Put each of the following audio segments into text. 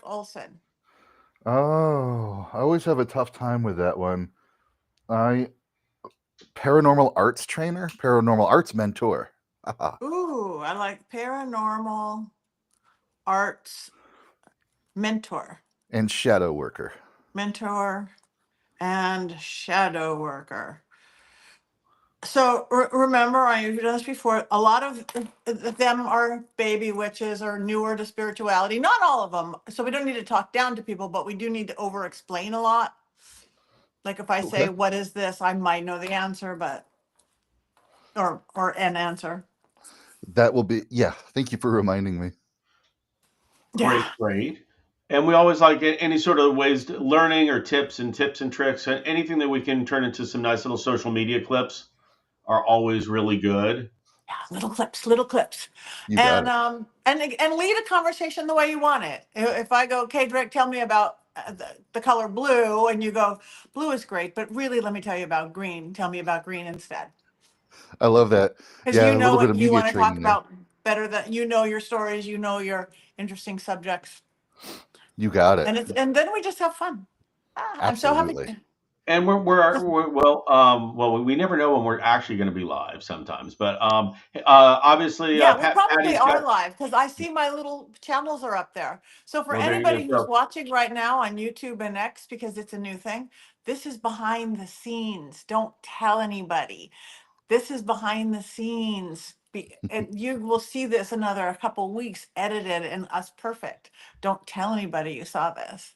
Olson. Oh, I always have a tough time with that one. I paranormal arts trainer, paranormal arts mentor. Ooh, I like paranormal arts mentor, And shadow worker. mentor, and shadow worker. So remember, I've done this before. A lot of them are baby witches or newer to spirituality. Not all of them. So we don't need to talk down to people, but we do need to over explain a lot. Like if I Okay. say, "What is this?" I might know the answer, but or an answer. That will be, yeah. Thank you for reminding me. Yeah. Great. And we always like any sort of ways to learning or tips and tricks and anything that we can turn into some nice little social media clips are always really good. Yeah, little clips, You got and it. and lead a conversation the way you want it. If I go, okay, Drake, tell me about the color blue, and you go, blue is great, but really, let me tell you about green. Tell me about green instead, I love that. because Yeah, you a know little bit what of you media want to talk training there. about better than you know your stories, you know your interesting subjects, You got it. and then we just have fun. I'm so happy. Absolutely. And we never know when we're actually going to be live sometimes, but obviously Yeah, we probably Patty's are got. live because I see my little channels are up there. So for Well, there you anybody who's go. watching right now on YouTube and X, because it's a new thing, this is behind the scenes. Don't tell anybody. This is behind the scenes. And you will see this another a couple weeks edited and us perfect. Don't tell anybody you saw this.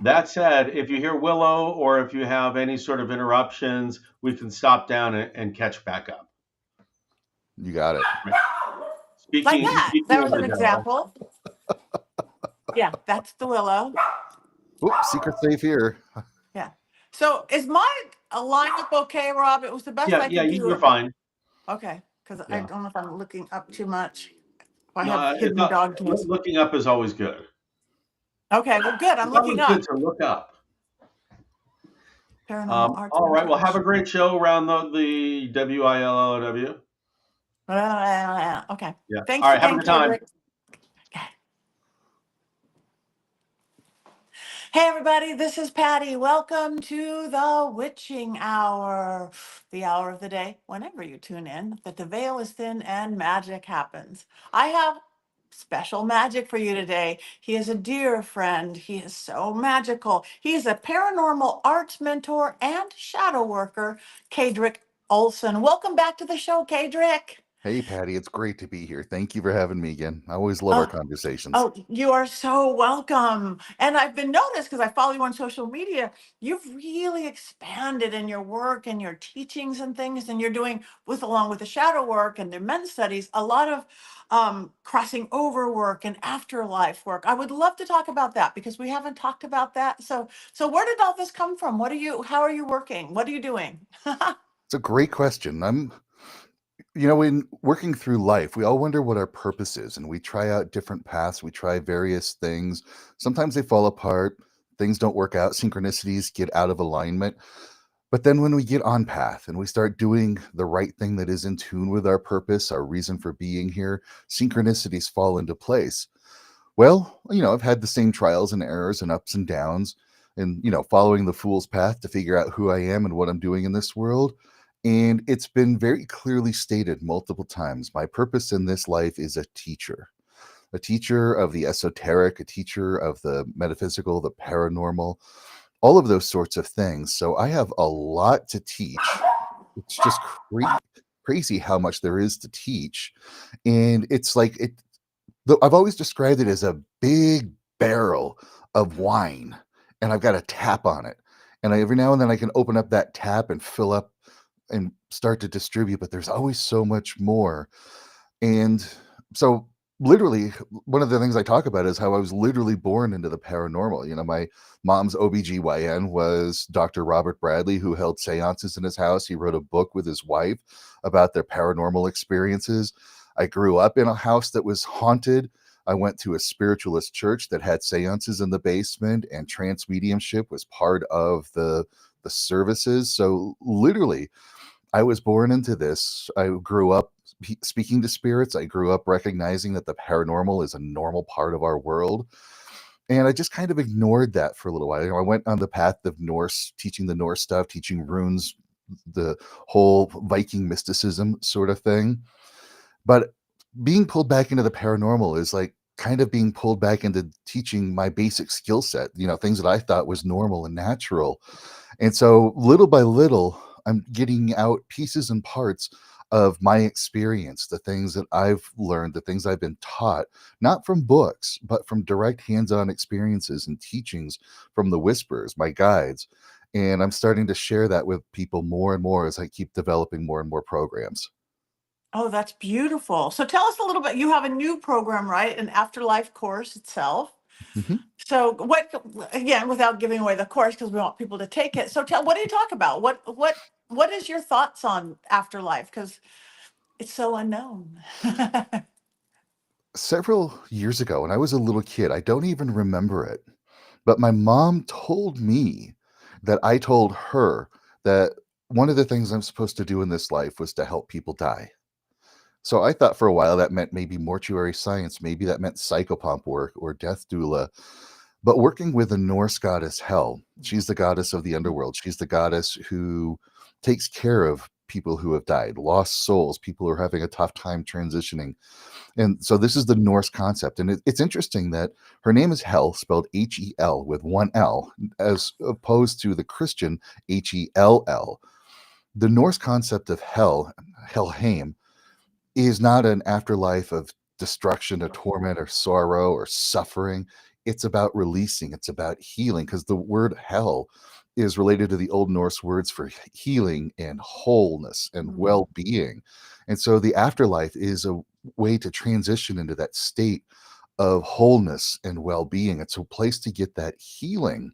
That said, if you hear Willow or if you have any sort of interruptions, we can stop down and catch back up. You got it. Right. Like Speaking that. speaking There of was an Adele, example. Yeah, that's the willow. Oop, secret safe here. Yeah. So is my lineup okay, Rob? It was the best yeah, I yeah, could do. you're fine. Okay, because I Yeah, don't know if I'm looking up too much. I no, have it's hidden not. dog tools. Looking up is always good. Okay, well, good. I'm It's looking always good up. to look up. Paranormal arts All right. Well, have mentors. a great show around the WILOW. Okay. Yeah. All Thanks right. Have a again, good time. Kendrick. Hey, everybody, this is Patty. Welcome to the Witching Hour, the hour of the day, whenever you tune in, that the veil is thin and magic happens. I have special magic for you today. He is a dear friend. He is so magical. He is a paranormal arts mentor and shadow worker, Kadrick Olson. Welcome back to the show, Kadrick. Hey, Patty, it's great to be here. Thank you for having me again. I always love our conversations. Oh, you are so welcome. And I've been noticed because I follow you on social media. You've really expanded in your work and your teachings and things, and you're doing with along with the shadow work and the men's studies, a lot of crossing over work and afterlife work. I would love to talk about that because we haven't talked about that. So where did all this come from? How are you working? What are you doing? It's a great question. When working through life, we all wonder what our purpose is, and we try out different paths. We try various things. Sometimes they fall apart, things don't work out, synchronicities get out of alignment. But then when we get on path and we start doing the right thing that is in tune with our purpose, our reason for being here, synchronicities fall into place. Well, I've had the same trials and errors and ups and downs and, following the fool's path to figure out who I am and what I'm doing in this world. And it's been very clearly stated multiple times. My purpose in this life is a teacher of the esoteric, a teacher of the metaphysical, the paranormal, all of those sorts of things. So I have a lot to teach. It's just crazy how much there is to teach. And it's like I've always described it as a big barrel of wine, and I've got a tap on it. And every now and then I can open up that tap and fill up and start to distribute, but there's always so much more. And so, literally, one of the things I talk about is how I was literally born into the paranormal. My mom's OBGYN was Dr. Robert Bradley, who held seances in his house. He wrote a book with his wife about their paranormal experiences. I grew up in a house that was haunted. I went to a spiritualist church that had seances in the basement, and trance mediumship was part of the services. So literally, I was born into this. I grew up speaking to spirits. I grew up recognizing that the paranormal is a normal part of our world. And I just kind of ignored that for a little while. I went on the path of Norse, teaching the Norse stuff, teaching runes, the whole Viking mysticism sort of thing. But being pulled back into the paranormal is like kind of being pulled back into teaching my basic skill set, things that I thought was normal and natural. And so little by little, I'm getting out pieces and parts of my experience, the things that I've learned, the things I've been taught, not from books, but from direct hands on experiences and teachings from the whispers, my guides. And I'm starting to share that with people more and more as I keep developing more and more programs. Oh, that's beautiful. So tell us a little bit. You have a new program, right? An afterlife course itself. Mhm. So again, without giving away the course, because we want people to take it. So what do you talk about? What is your thoughts on afterlife? Because it's so unknown. Several years ago, when I was a little kid, I don't even remember it, but my mom told me that I told her that one of the things I'm supposed to do in this life was to help people die. So I thought for a while that meant maybe mortuary science, maybe that meant psychopomp work or death doula. But working with the Norse goddess Hel, she's the goddess of the underworld. She's the goddess who takes care of people who have died, lost souls, people who are having a tough time transitioning. And so this is the Norse concept. And it's interesting that her name is Hel, spelled Hel with one L, as opposed to the Christian Hell. The Norse concept of hell, Helheim, is not an afterlife of destruction or torment or sorrow or suffering. It's about releasing, it's about healing, because the word hell is related to the Old Norse words for healing and wholeness and well being. And so the afterlife is a way to transition into that state of wholeness and well being. It's a place to get that healing.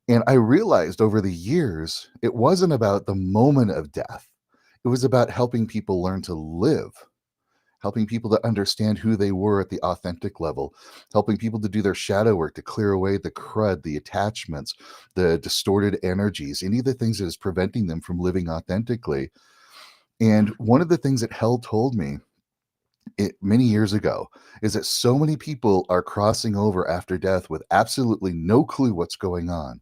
And I realized over the years, it wasn't about the moment of death, it was about helping people learn to live, helping people to understand who they were at the authentic level, helping people to do their shadow work to clear away the crud, the attachments, the distorted energies, any of the things that is preventing them from living authentically. And one of the things that Hell told me many years ago is that so many people are crossing over after death with absolutely no clue what's going on.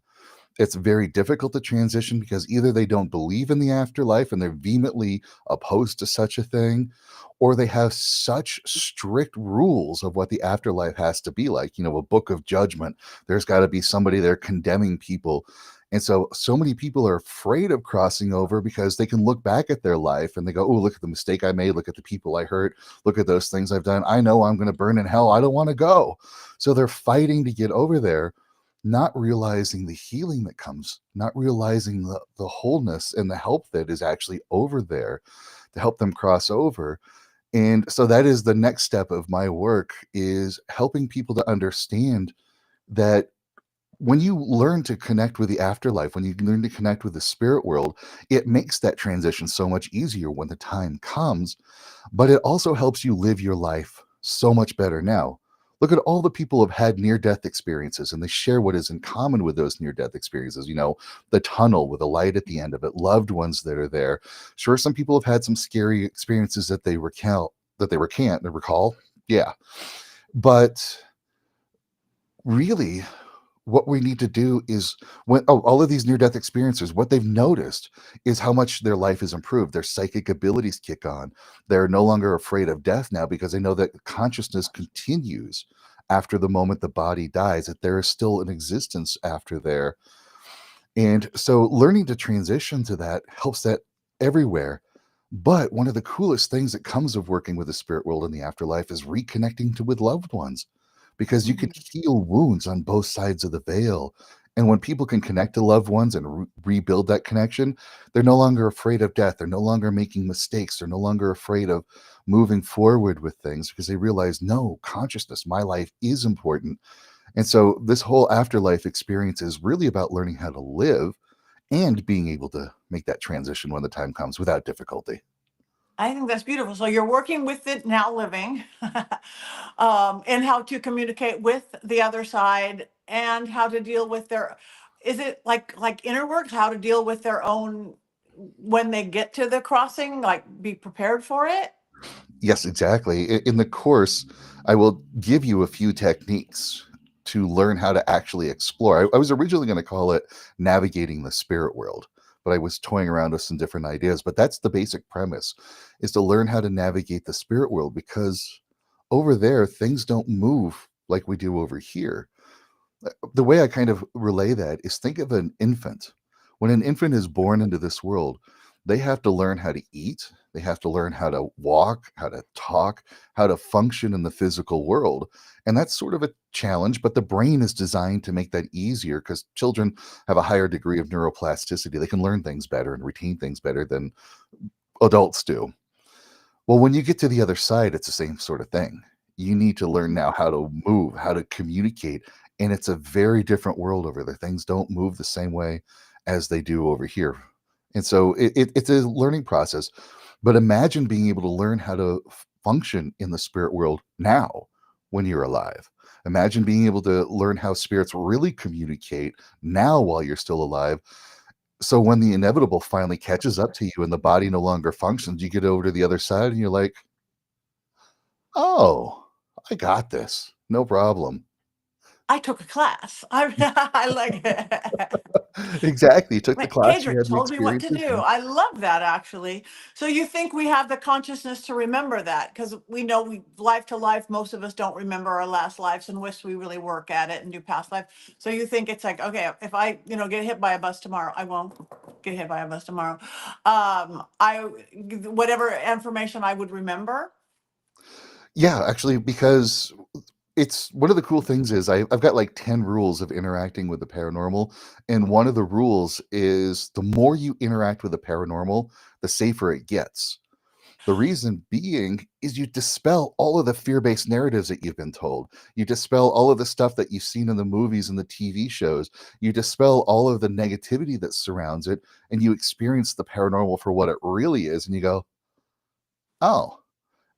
It's very difficult to transition because either they don't believe in the afterlife and they're vehemently opposed to such a thing, or they have such strict rules of what the afterlife has to be like. A book of judgment. There's got to be somebody there condemning people. And so many people are afraid of crossing over because they can look back at their life and they go, oh, look at the mistake I made. Look at the people I hurt. Look at those things I've done. I know I'm going to burn in hell. I don't want to go. So they're fighting to get over there, not realizing the healing that comes, not realizing the wholeness and the help that is actually over there to help them cross over. And so that is the next step of my work, is helping people to understand that when you learn to connect with the afterlife, when you learn to connect with the spirit world, it makes that transition so much easier when the time comes, but it also helps you live your life so much better now. Look at all the people who have had near death experiences, and they share what is in common with those near death experiences. The tunnel with a light at the end of it, loved ones that are there. Sure, some people have had some scary experiences that they recall. Yeah. But really, what we need to do is, all of these near death experiences, what they've noticed is how much their life has improved. Their psychic abilities kick on. They're no longer afraid of death now because they know that consciousness continues after the moment the body dies, that there is still an existence after there. And so learning to transition to that helps that everywhere. But one of the coolest things that comes of working with the spirit world in the afterlife is reconnecting with loved ones, because you can heal wounds on both sides of the veil. And when people can connect to loved ones and rebuild that connection, they're no longer afraid of death. They're no longer making mistakes. They're no longer afraid of moving forward with things because they realize, no, consciousness, my life is important. And so this whole afterlife experience is really about learning how to live and being able to make that transition when the time comes without difficulty. I think that's beautiful. So you're working with it now living, and how to communicate with the other side and how to deal with is it like inner work, how to deal with their own when they get to the crossing, like be prepared for it? Yes, exactly. In the course, I will give you a few techniques to learn how to actually explore. I was originally going to call it navigating the spirit world, but I was toying around with some different ideas. But that's the basic premise, is to learn how to navigate the spirit world, because over there things don't move like we do over here. The way I kind of relay that is, think of an infant. When an infant is born into this world, they have to learn how to eat, they have to learn how to walk, how to talk, how to function in the physical world. And that's sort of a challenge, but the brain is designed to make that easier because children have a higher degree of neuroplasticity. They can learn things better and retain things better than adults do. Well, when you get to the other side, it's the same sort of thing. You need to learn now how to move, how to communicate, and it's a very different world over there. Things don't move the same way as they do over here. And so it's a learning process. But imagine being able to learn how to function in the spirit world now when you're alive. Imagine being able to learn how spirits really communicate now while you're still alive. So when the inevitable finally catches up to you and the body no longer functions, you get over to the other side and you're like, oh, I got this. No problem. I took a class. I like it. Exactly. You took the Wait, class, you Kadric had the told me what to experiences. do. Yeah. I love that actually. So you think we have the consciousness to remember that? Because we know we life to life, most of us don't remember our last lives unless we really work at it and do past life. So you think it's like, okay, if I, get hit by a bus tomorrow, I won't get hit by a bus tomorrow. I whatever information I would remember. Yeah, actually, because it's one of the cool things is I've got like 10 rules of interacting with the paranormal. And one of the rules is the more you interact with the paranormal, the safer it gets. The reason being is you dispel all of the fear-based narratives that you've been told. You dispel all of the stuff that you've seen in the movies and the TV shows. You dispel all of the negativity that surrounds it, and you experience the paranormal for what it really is, and you go, "Oh."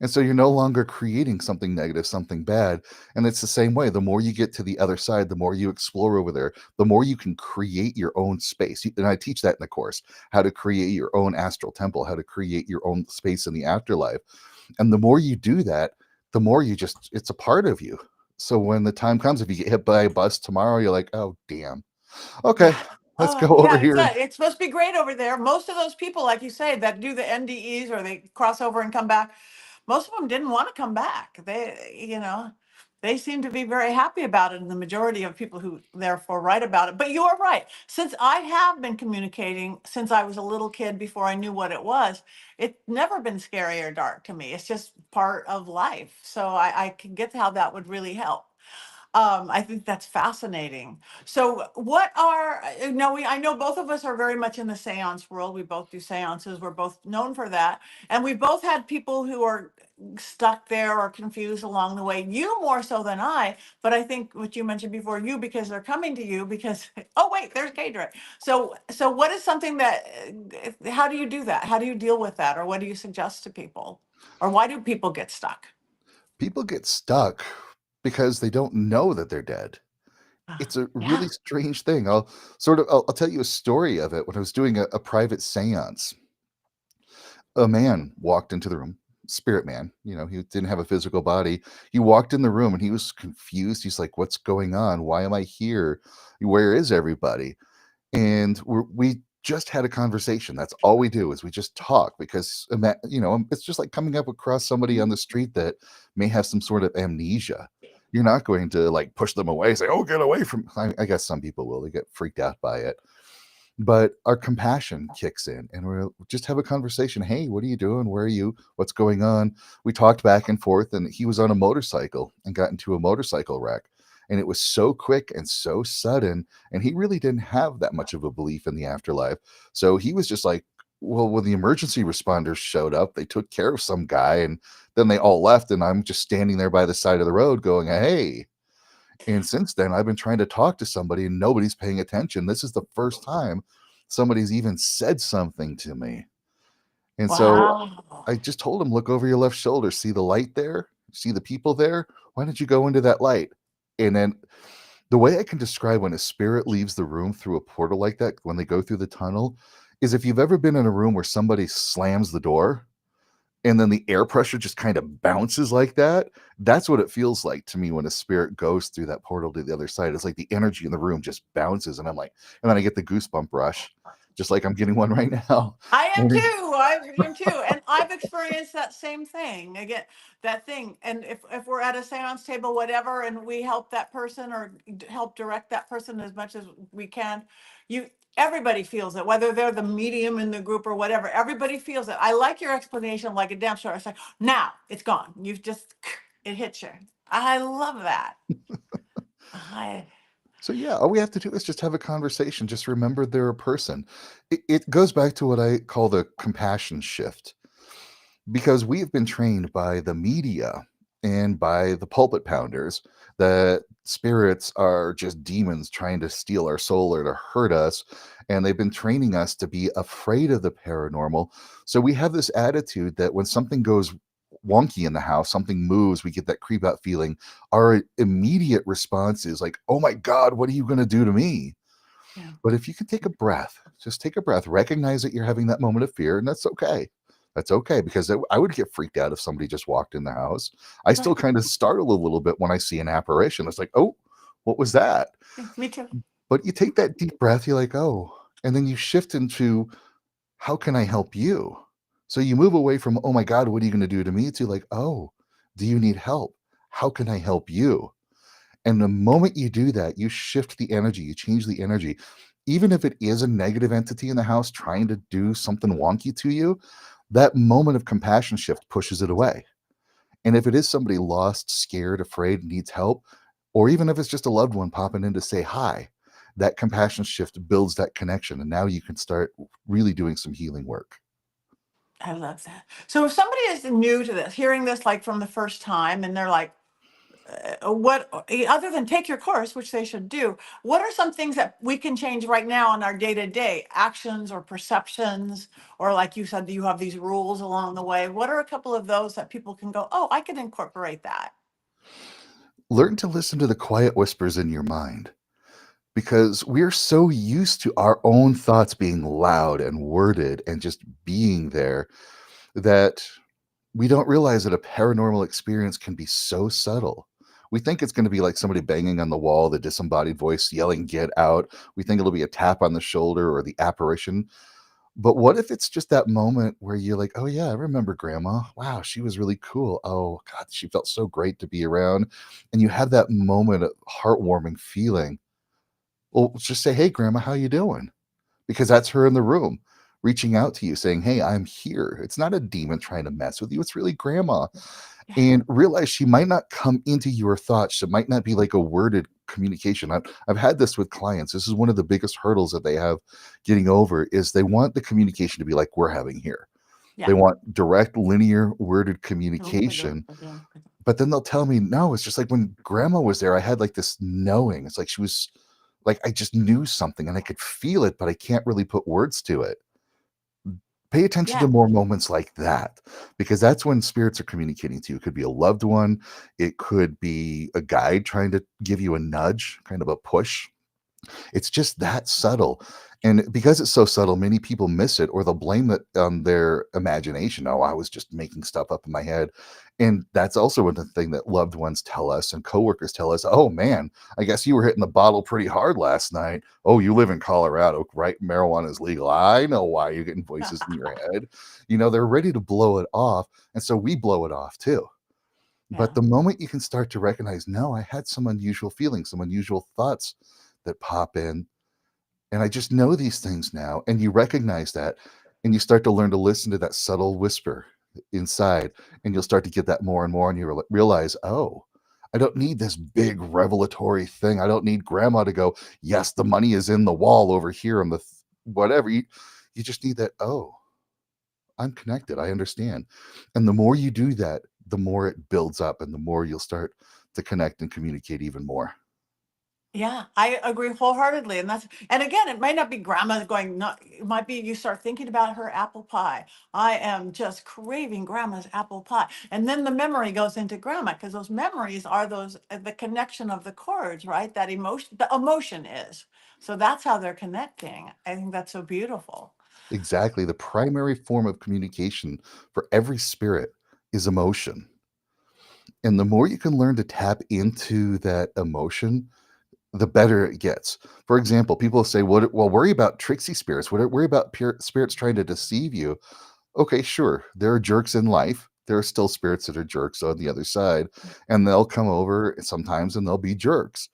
And so you're no longer creating something negative, something bad. And it's the same way. The more you get to the other side, the more you explore over there, the more you can create your own space. And I teach that in the course, how to create your own astral temple, how to create your own space in the afterlife. And the more you do that, the more it's a part of you. So when the time comes, if you get hit by a bus tomorrow, you're like, oh, damn. Okay, Yeah. let's go over Yeah, here. exactly. It's supposed to be great over there. Most of those people, like you say, that do the NDEs or they cross over and come back, most of them didn't want to come back. They seem to be very happy about it, and the majority of people who therefore write about it. But you're right. Since I have been communicating since I was a little kid before I knew what it was, it's never been scary or dark to me. It's just part of life. So I can get how that would really help. I think that's fascinating. So, what are no? I know both of us are very much in the seance world. We both do seances. We're both known for that, and we've both had people who are stuck there or confused along the way. You more so than I, but I think what you mentioned before, you because they're coming to you because oh wait, there's Kadra. So what is something that? How do you do that? How do you deal with that, or what do you suggest to people, or why do people get stuck? People get stuck because they don't know that they're dead. It's a Yeah. really strange thing. I'll tell you a story of it. When I was doing a private seance, a man walked into the room, spirit man, he didn't have a physical body. He walked in the room and he was confused. He's like, what's going on? Why am I here? Where is everybody? And we just had a conversation. That's all we do is we just talk because it's just like coming up across somebody on the street that may have some sort of amnesia. You're not going to like push them away, say, "Oh, get away from." I guess some people will. They get freaked out by it, but our compassion kicks in, and we'll just have a conversation. Hey, what are you doing? Where are you? What's going on? We talked back and forth, and he was on a motorcycle and got into a motorcycle wreck, and it was so quick and so sudden, and he really didn't have that much of a belief in the afterlife. So he was just like, well, when the emergency responders showed up, they took care of some guy, and then they all left, and I'm just standing there by the side of the road going, hey. And since then, I've been trying to talk to somebody and nobody's paying attention. This is the first time somebody's even said something to me. And so Wow. I just told him, look over your left shoulder. See the light there? See the people there? Why don't you go into that light? And then the way I can describe when a spirit leaves the room through a portal like that, when they go through the tunnel, is if you've ever been in a room where somebody slams the door and then the air pressure just kind of bounces like that. That's what it feels like to me when a spirit goes through that portal to the other side. It's like the energy in the room just bounces, and I'm like, and then I get the goosebump rush, just like I'm getting one right now. I am And too. I am too. And I've experienced that same thing. Again, that thing. And if we're at a seance table, whatever, and we help that person or help direct that person as much as we can, you everybody feels it, whether they're the medium in the group or whatever. Everybody feels it. I like your explanation like a damn sure. It's like, now it's gone. You've just it hits you. I love that. I so, yeah, all we have to do is just have a conversation. Just remember they're a person. It goes back to what I call the compassion shift, because we've been trained by the media and by the pulpit pounders that spirits are just demons trying to steal our soul or to hurt us. And they've been training us to be afraid of the paranormal. So we have this attitude that when something goes wonky in the house, something moves, we get that creep out feeling. Our immediate response is like, oh my God, what are you going to do to me? yeah. But if you could take a breath, just take a breath, recognize that you're having that moment of fear, and that's okay. That's okay, because I would get freaked out if somebody just walked in the house. I still Right. kind of startle a little bit when I see an apparition. It's like, oh, what was that? Me too. But you take that deep breath, you're like, oh, and then you shift into how can I help you? So you move away from, oh my God, what are you going to do to me? To like, oh, do you need help? How can I help you? And the moment you do that, you shift the energy, you change the energy. Even if it is a negative entity in the house trying to do something wonky to you, that moment of compassion shift pushes it away. And if it is somebody lost, scared, afraid, needs help, or even if it's just a loved one popping in to say hi, that compassion shift builds that connection. And now you can start really doing some healing work. I love that. So if somebody is new to this, hearing this like from the first time, and they're like, what, other than take your course, which they should do, what are some things that we can change right now in our day-to-day actions or perceptions? Or like you said, you have these rules along the way. What are a couple of those that people can go, oh, I can incorporate that? Learn to listen to the quiet whispers in your mind, because we're so used to our own thoughts being loud and worded and just being there, that we don't realize that a paranormal experience can be so subtle. We think it's going to be like somebody banging on the wall, the disembodied voice yelling, get out. We think it'll be a tap on the shoulder or the apparition. But what if it's just that moment where you're like, oh, yeah, I remember grandma. Wow, she was really cool. Oh, God, she felt so great to be around. And you have that moment of heartwarming feeling. Well, just say, hey, grandma, how you doing? Because that's her in the room reaching out to you saying, hey, I'm here. It's not a demon trying to mess with you. It's really grandma. Yeah. And realize she might not come into your thoughts. It might not be like a worded communication. I've had this with clients. This is one of the biggest hurdles that they have getting over, is they want the communication to be like we're having here. Yeah. They want direct, linear, worded Oh, communication. yeah. But then they'll tell me, no, it's just like when grandma was there, I had like this knowing. It's like she was like, I just knew something and I could feel it, but I can't really put words to it. Pay attention Yeah. to more moments like that, because that's when spirits are communicating to you. It could be a loved one, it could be a guide trying to give you a nudge, kind of a push. It's just that subtle. And because it's so subtle, many people miss it, or they'll blame it on their imagination. Oh, I was just making stuff up in my head. And that's also one thing that loved ones tell us and coworkers tell us. Oh man, I guess you were hitting the bottle pretty hard last night. Oh, you live in Colorado, right? Marijuana is legal. I know why you're getting voices in your head. They're ready to blow it off. And so we blow it off too. Yeah. But the moment you can start to recognize, no, I had some unusual feelings, some unusual thoughts that pop in, and I just know these things now. And you recognize that, and you start to learn to listen to that subtle whisper inside, and you'll start to get that more and more. And you realize, oh, I don't need this big revelatory thing. I don't need grandma to go, yes, the money is in the wall over here on the whatever. You just need that, oh, I'm connected. I understand. And the more you do that, the more it builds up and the more you'll start to connect and communicate even more. Yeah, I agree wholeheartedly. And again, it might not be grandma going, not, it might be you start thinking about her apple pie. I am just craving grandma's apple pie. And then the memory goes into grandma, because those memories are the connection of the chords, right? That emotion, the emotion is. So that's how they're connecting. I think that's so beautiful. Exactly. The primary form of communication for every spirit is emotion. And the more you can learn to tap into that emotion, the better it gets. For example, people say, well, worry about tricksy spirits. Worry about spirits trying to deceive you. Okay, sure. There are jerks in life. There are still spirits that are jerks on the other side. And they'll come over sometimes and they'll be jerks.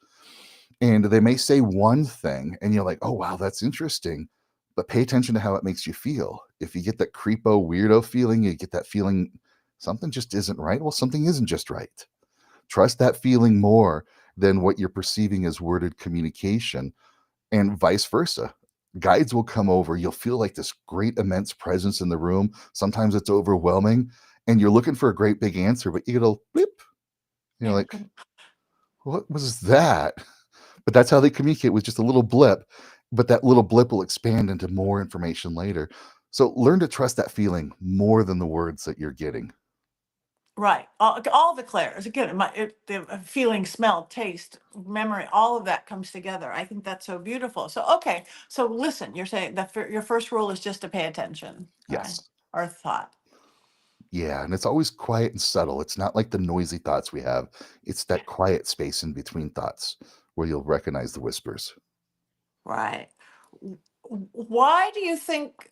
And they may say one thing, and you're like, oh, wow, that's interesting. But pay attention to how it makes you feel. If you get that creepo, weirdo feeling, you get that feeling something just isn't right. Well, something isn't just right. Trust that feeling more than what you're perceiving as worded communication, and vice versa. Guides will come over. You'll feel like this great, immense presence in the room. Sometimes it's overwhelming, and you're looking for a great big answer, but you get a blip. You're like, what was that? But that's how they communicate, with just a little blip. But that little blip will expand into more information later. So learn to trust that feeling more than the words that you're getting. Right. All the clairs. Again, the feeling, smell, taste, memory, all of that comes together. I think that's so beautiful. So, okay. So listen, you're saying that your first rule is just to pay attention, right? Yes. Or thought. Yeah, and it's always quiet and subtle. It's not like the noisy thoughts we have. It's that quiet space in between thoughts where you'll recognize the whispers. Right. Why do you think,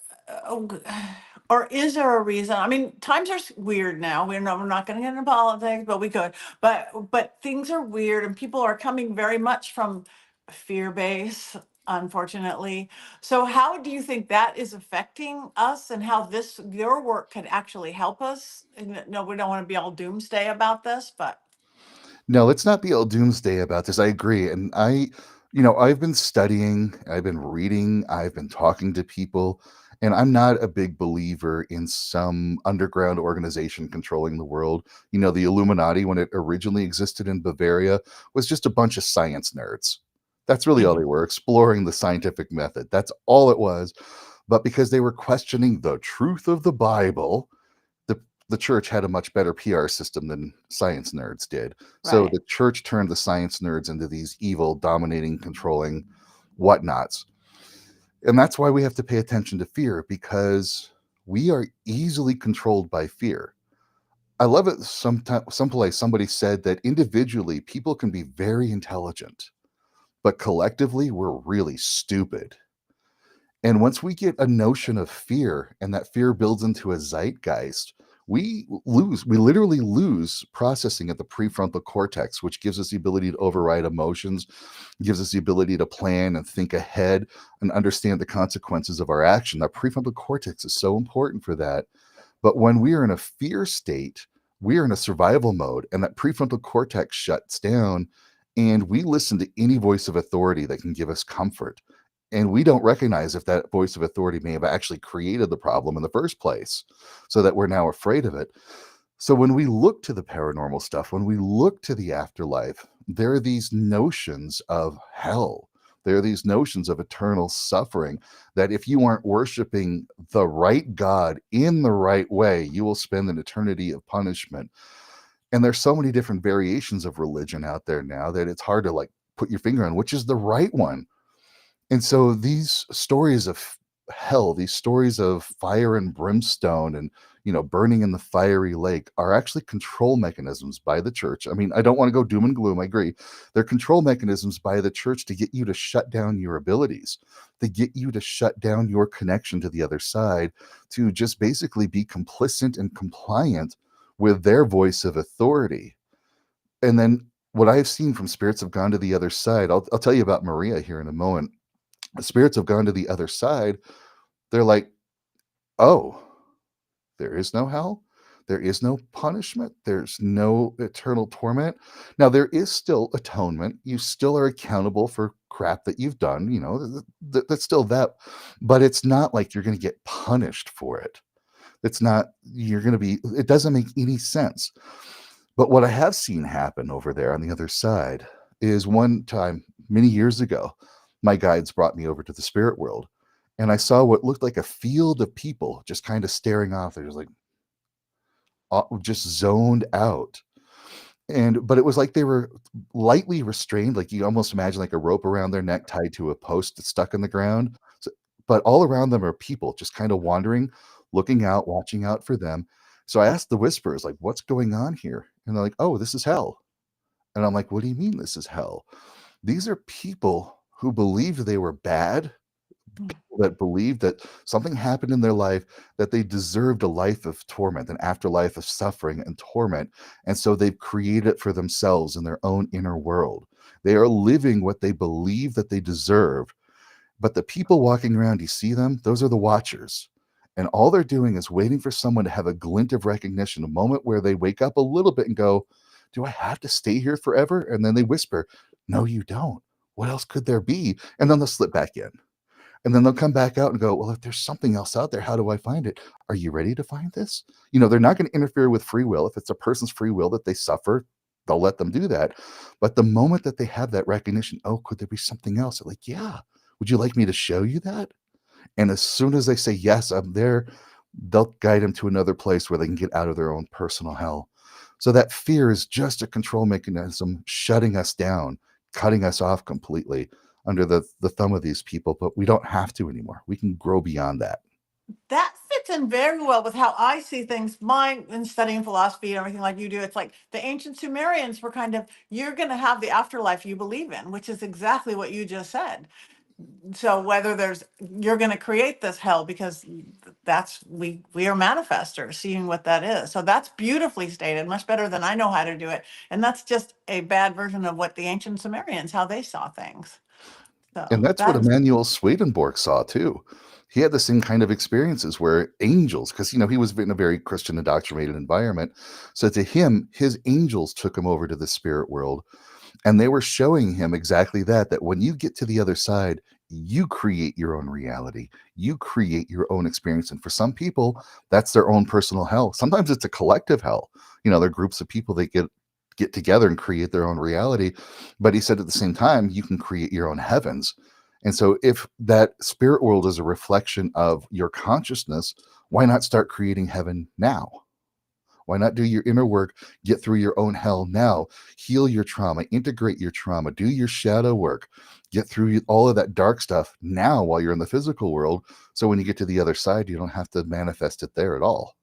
or is there a reason? I mean, times are weird now. We're not going to get into politics, but we could. But things are weird, and people are coming very much from fear base, unfortunately. So, how do you think that is affecting us, and how your work could actually help us? And no, we don't want to be all doomsday about this, but No, let's not be all doomsday about this. I agree. And I've been studying, I've been reading, I've been talking to people, and I'm not a big believer in some underground organization controlling the world. The Illuminati, when it originally existed in Bavaria, was just a bunch of science nerds. That's really all Mhm. they were, exploring the scientific method. That's all it was. But because they were questioning the truth of the Bible, the the church had a much better PR system than science nerds did. So Right. the church turned the science nerds into these evil, dominating, controlling whatnots. And that's why we have to pay attention to fear, because we are easily controlled by fear. I love it. Someplace somebody said that individually people can be very intelligent, but collectively we're really stupid. And once we get a notion of fear and that fear builds into a zeitgeist, we literally lose processing at the prefrontal cortex, which gives us the ability to override emotions, gives us the ability to plan and think ahead and understand the consequences of our action. Our prefrontal cortex is so important for that. But when we are in a fear state, we are in a survival mode, and that prefrontal cortex shuts down, and we listen to any voice of authority that can give us comfort. And we don't recognize if that voice of authority may have actually created the problem in the first place, so that we're now afraid of it. So when we look to the paranormal stuff, when we look to the afterlife, there are these notions of hell. There are these notions of eternal suffering, that if you aren't worshiping the right God in the right way, you will spend an eternity of punishment. And there's so many different variations of religion out there now that it's hard to like put your finger on which is the right one. And so these stories of hell, these stories of fire and brimstone and, burning in the fiery lake, are actually control mechanisms by the church. I mean, I don't want to go doom and gloom. I agree. They're control mechanisms by the church to get you to shut down your abilities, to get you to shut down your connection to the other side, to just basically be complicit and compliant with their voice of authority. And then what I've seen from spirits have gone to the other side. I'll tell you about Maria here in a moment. The spirits have gone to the other side. They're like, oh, there is no hell. There is no punishment. There's no eternal torment. Now, there is still atonement. You still are accountable for crap that you've done. That's still that. But it's not like you're going to get punished for it. It's not, you're going to be, it doesn't make any sense. But what I have seen happen over there on the other side is, one time, many years ago, my guides brought me over to the spirit world, and I saw what looked like a field of people just kind of staring off. They're just like, just zoned out. But it was like they were lightly restrained, like you almost imagine like a rope around their neck tied to a post that's stuck in the ground. So, but all around them are people just kind of wandering, looking out, watching out for them. So I asked the Whisperers, like, what's going on here? And they're like, oh, this is hell. And I'm like, what do you mean this is hell? These are people who believed they were bad, that believed that something happened in their life, that they deserved a life of torment, an afterlife of suffering and torment. And so they've created it for themselves in their own inner world. They are living what they believe that they deserve. But the people walking around, you see them, those are the watchers. And all they're doing is waiting for someone to have a glint of recognition, a moment where they wake up a little bit and go, do I have to stay here forever? And then they whisper, no, you don't. What else could there be? And then they'll slip back in. And then they'll come back out and go, well, if there's something else out there, how do I find it? Are you ready to find this? They're not going to interfere with free will. If it's a person's free will that they suffer, they'll let them do that. But the moment that they have that recognition, oh, could there be something else? They're like, yeah. Would you like me to show you that? And as soon as they say, yes, I'm there, they'll guide them to another place where they can get out of their own personal hell. So that fear is just a control mechanism shutting us down, cutting us off completely under the thumb of these people, but we don't have to anymore. We can grow beyond that. That fits in very well with how I see things. Mine, in studying philosophy and everything like you do, it's like the ancient Sumerians were kind of, you're going to have the afterlife you believe in, which is exactly what you just said. So whether you're going to create this hell, because we are manifestors, seeing what that is. So that's beautifully stated, much better than I know how to do it. And that's just a bad version of what the ancient Sumerians, how they saw things. So And that's what that is, Emanuel Swedenborg saw too. He had the same kind of experiences where angels, because he was in a very Christian indoctrinated environment. So to him, his angels took him over to the spirit world. And they were showing him exactly that when you get to the other side, you create your own reality. You create your own experience. And for some people, that's their own personal hell. Sometimes it's a collective hell. They're groups of people that get together and create their own reality. But he said at the same time, you can create your own heavens. And so if that spirit world is a reflection of your consciousness, why not start creating heaven now? Why not do your inner work, get through your own hell now, heal your trauma, integrate your trauma, do your shadow work, get through all of that dark stuff now while you're in the physical world. So when you get to the other side, you don't have to manifest it there at all.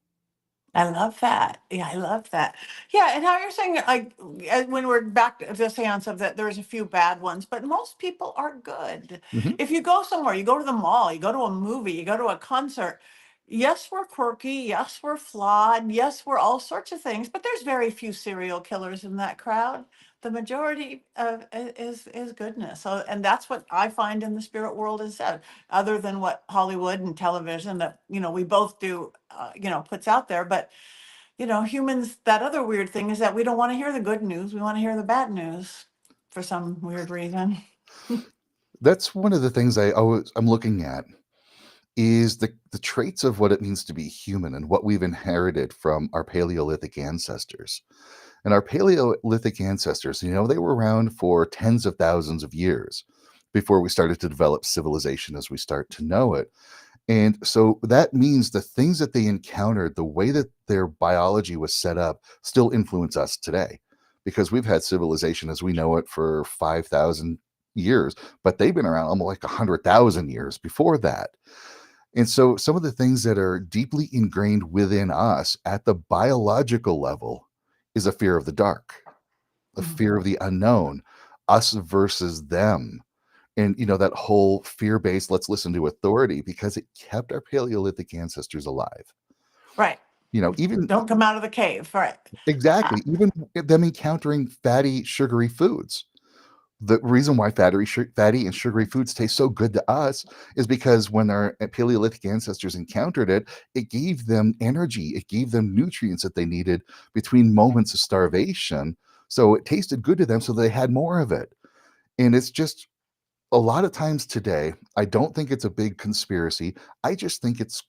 I love that. Yeah, I love that. Yeah, and how you're saying, like, when we're back to the seance of that, there's a few bad ones, but most people are good. Mhm. If you go somewhere, you go to the mall, you go to a movie, you go to a concert. Yes, we're quirky. Yes, we're flawed. Yes, we're all sorts of things, but there's very few serial killers in that crowd. The majority is goodness. So, and that's what I find in the spirit world is that, other than what Hollywood and television that we both do, puts out there, but humans, that other weird thing is that we don't want to hear the good news. We want to hear the bad news for some weird reason. That's one of the things I'm looking at is the traits of what it means to be human and what we've inherited from our Paleolithic ancestors. And our Paleolithic ancestors, they were around for tens of thousands of years before we started to develop civilization as we start to know it. And so that means the things that they encountered, the way that their biology was set up, still influence us today, because we've had civilization as we know it for 5,000 years, but they've been around almost like 100,000 years before that. And so some of the things that are deeply ingrained within us at the biological level is a fear of the dark, a fear of the unknown, us versus them. And that whole fear-based, let's listen to authority, because it kept our Paleolithic ancestors alive. Right. Even Don't come out of the cave. Right. exactly, even them encountering fatty, sugary foods. The reason why fatty and sugary foods taste so good to us is because when our Paleolithic ancestors encountered it, it gave them energy. It gave them nutrients that they needed between moments of starvation. So it tasted good to them, so they had more of it. And it's just a lot of times today, I don't think it's a big conspiracy. I just think it's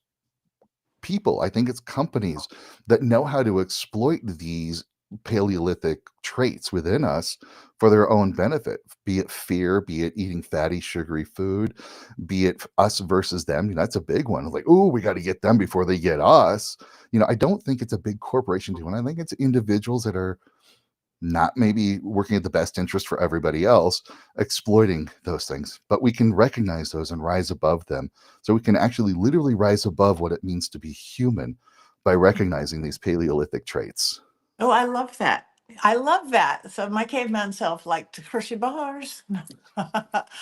people. I think it's companies that know how to exploit these Paleolithic traits within us for their own benefit, be it fear, be it eating fatty, sugary food, be it us versus them. That's a big one. Like, oh, we got to get them before they get us. I don't think it's a big corporation doing it. I think it's individuals that are not maybe working at the best interest for everybody else, exploiting those things. But we can recognize those and rise above them. So we can actually literally rise above what it means to be human by recognizing these Paleolithic traits. Oh, I love that. I love that. So my caveman self liked Hershey bars.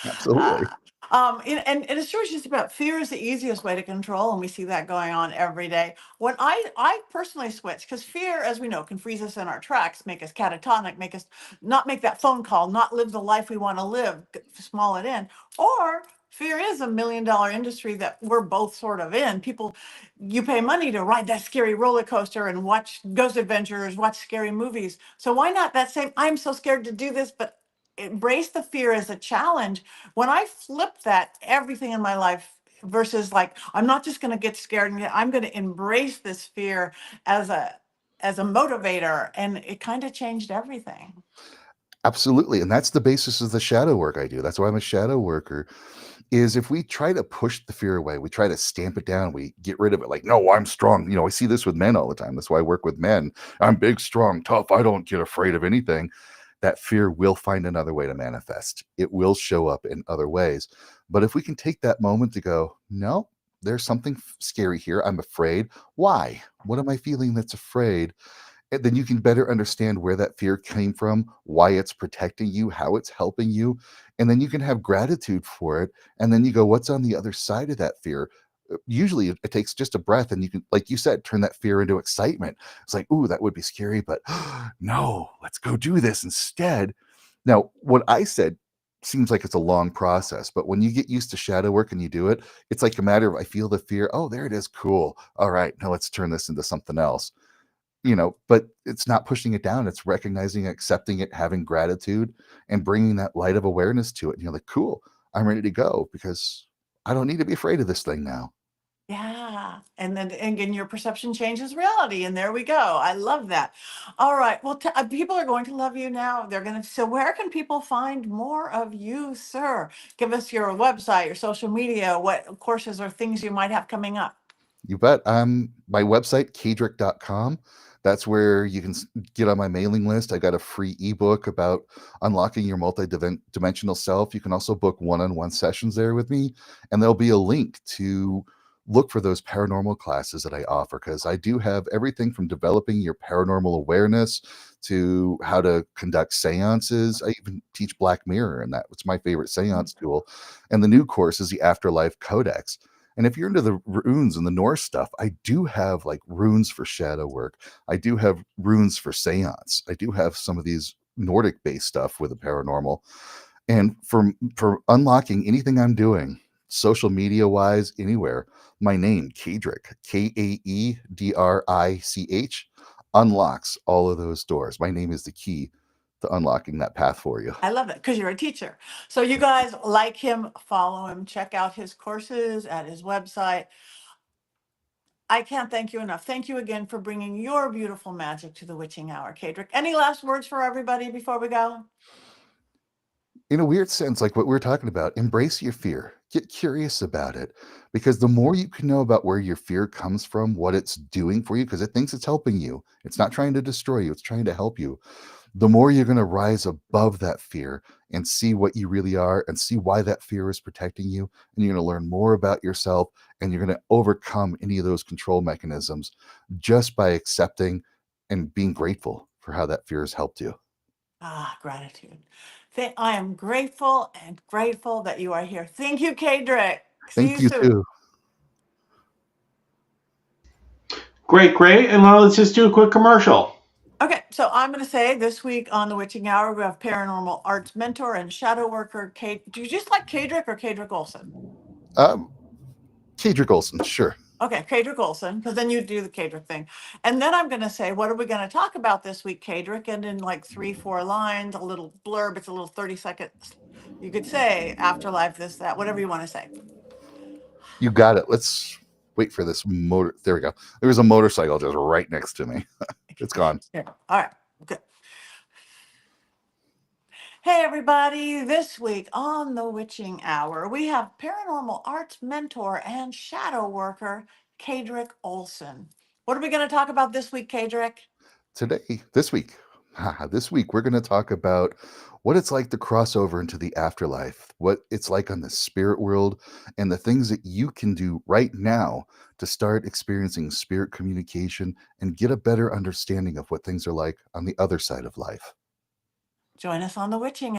Absolutely. And it's true, just about fear is the easiest way to control, and we see that going on every day. When I personally switch, because fear, as we know, can freeze us in our tracks, make us catatonic, make us not make that phone call, not live the life we want to live, small it in, or fear is $1 million industry that we're both sort of in. People, you pay money to ride that scary roller coaster and watch ghost adventures, watch scary movies. So why not that same, I'm so scared to do this, but embrace the fear as a challenge. When I flip that, everything in my life versus like, I'm not just going to get scared and I'm going to embrace this fear as a motivator, and it kind of changed everything. Absolutely. And that's the basis of the shadow work I do. That's why I'm a shadow worker. Is if we try to push the fear away, we try to stamp it down, we get rid of it like, no, I'm strong. I see this with men all the time. That's why I work with men. I'm big, strong, tough. I don't get afraid of anything. That fear will find another way to manifest. It will show up in other ways. But if we can take that moment to go, no, there's something scary here. I'm afraid. Why? What am I feeling that's afraid? And then you can better understand where that fear came from, why it's protecting you, how it's helping you. And then you can have gratitude for it. And then you go, what's on the other side of that fear? Usually it takes just a breath and you can, like you said, turn that fear into excitement. It's like, ooh, that would be scary, but no, let's go do this instead. Now, what I said seems like it's a long process, but when you get used to shadow work and you do it, it's like a matter of I feel the fear. Oh, there it is. Cool. All right. Now let's turn this into something else. But it's not pushing it down. It's recognizing, accepting it, having gratitude, and bringing that light of awareness to it. And you're like, cool, I'm ready to go because I don't need to be afraid of this thing now. Yeah. And then again, your perception changes reality. And there we go. I love that. All right. Well, people are going to love you now. They're going to. So, where can people find more of you, sir? Give us your website, your social media, what courses or things you might have coming up. You bet. My website, kadrick.com. That's where you can get on my mailing list. I got a free ebook about unlocking your multi-dimensional self. You can also book one-on-one sessions there with me, and there'll be a link to look for those paranormal classes that I offer because I do have everything from developing your paranormal awareness to how to conduct seances. I even teach Black Mirror, and that's my favorite seance tool. And the new course is the Afterlife Codex. And if you're into the runes and the Norse stuff, I do have like runes for shadow work. I do have runes for seance. I do have some of these Nordic based stuff with the paranormal. And for unlocking anything I'm doing, social media wise, anywhere, my name, Kaedrich, Kaedrich, unlocks all of those doors. My name is the key to unlocking that path for you. I love it because you're a teacher. So, you guys like him, follow him, check out his courses at his website. I can't thank you enough. Thank you again for bringing your beautiful magic to the witching hour, Kaedrich. Any last words for everybody before we go? In a weird sense, like what we were talking about, embrace your fear. Get curious about it because the more you can know about where your fear comes from, what it's doing for you, because it thinks it's helping you, it's not trying to destroy you, it's trying to help you. The more you're going to rise above that fear and see what you really are and see why that fear is protecting you. And you're going to learn more about yourself and you're going to overcome any of those control mechanisms just by accepting and being grateful for how that fear has helped you. Gratitude. I am grateful and grateful that you are here. Thank you, Kaedrich. See Thank you you soon. too. Great, great. And now let's just do a quick commercial. Okay, so I'm going to say this week on the Witching Hour, we have paranormal arts mentor and shadow worker Kate. Do you just like Kaedrich or Kaedrich Olson? Kaedrich Olson, sure. Okay, Kaedrich Olson, because then you do the Kaedrich thing. And then I'm going to say, what are we going to talk about this week, Kaedrich? And in like 3-4 lines, a little blurb, it's a little 30 seconds. You could say afterlife, this, that, whatever you want to say. You got it. Let's wait for this motor. There we go. There was a motorcycle just right next to me. It's gone. Yeah. All right, good. Hey, everybody. This week on the Witching Hour, we have paranormal arts mentor and shadow worker, Kaedrich Olson. What are we going to talk about this week, Kaedrich? This week, This week, we're going to talk about what it's like to cross over into the afterlife, what it's like on the spirit world, and the things that you can do right now to start experiencing spirit communication and get a better understanding of what things are like on the other side of life. Join us on the Witching